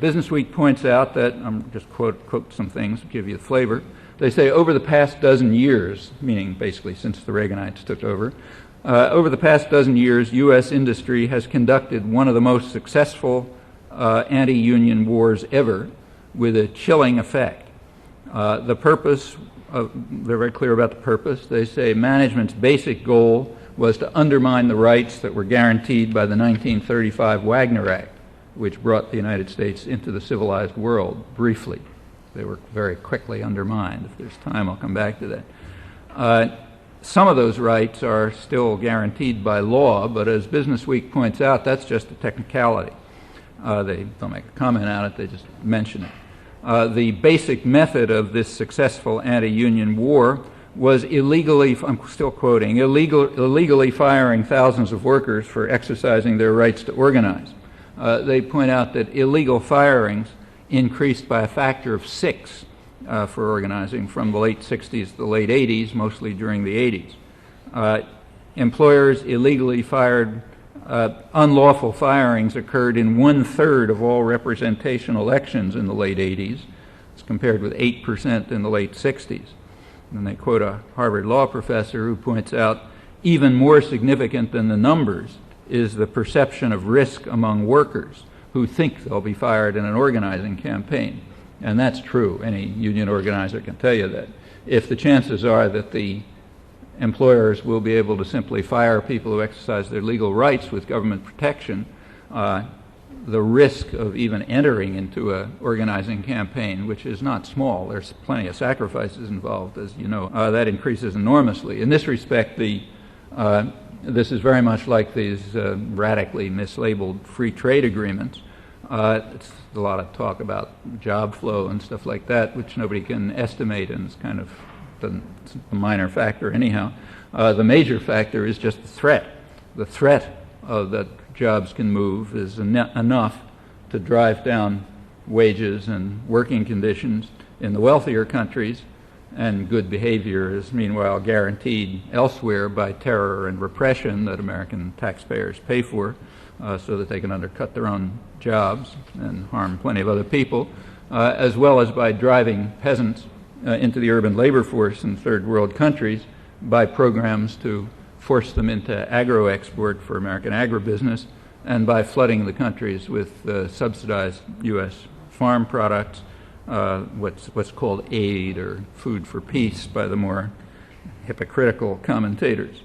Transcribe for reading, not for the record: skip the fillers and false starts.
Business Week points out that, I'm just quote some things to give you the flavor. They say over the past dozen years, meaning basically since the Reaganites took over the past dozen years, U.S. industry has conducted one of the most successful anti-union wars ever with a chilling effect. The purpose, they're very clear about the purpose. They say management's basic goal was to undermine the rights that were guaranteed by the 1935 Wagner Act, which brought the United States into the civilized world briefly. They were very quickly undermined. If there's time, I'll come back to that. Some of those rights are still guaranteed by law, but as Business Week points out, that's just a technicality. They don't make a comment on it, they just mention it. The basic method of this successful anti-union war was illegally, I'm still quoting, illegally firing thousands of workers for exercising their rights to organize. They point out that illegal firings increased by a factor of 6 for organizing from the late 60s to the late 80s, mostly during the 80s. Employers illegally fired, unlawful firings occurred in 1/3 of all representation elections in the late 80s. It's compared with 8% in the late 60s. And they quote a Harvard law professor who points out, even more significant than the numbers is the perception of risk among workers who think they'll be fired in an organizing campaign. And that's true. Any union organizer can tell you that. If the chances are that the employers will be able to simply fire people who exercise their legal rights with government protection, the risk of even entering into an organizing campaign, which is not small, there's plenty of sacrifices involved, as you know, that increases enormously. In this respect, this is very much like these radically mislabeled free trade agreements. It's a lot of talk about job flow and stuff like that, which nobody can estimate, and it's kind of a minor factor anyhow. The major factor is just the threat. The threat that jobs can move is enough to drive down wages and working conditions in the wealthier countries, and good behavior is meanwhile guaranteed elsewhere by terror and repression that American taxpayers pay for, so that they can undercut their own jobs and harm plenty of other people, as well as by driving peasants into the urban labor force in third world countries by programs to force them into agro-export for American agribusiness, and by flooding the countries with subsidized U.S. farm products, what's called aid or food for peace by the more hypocritical commentators.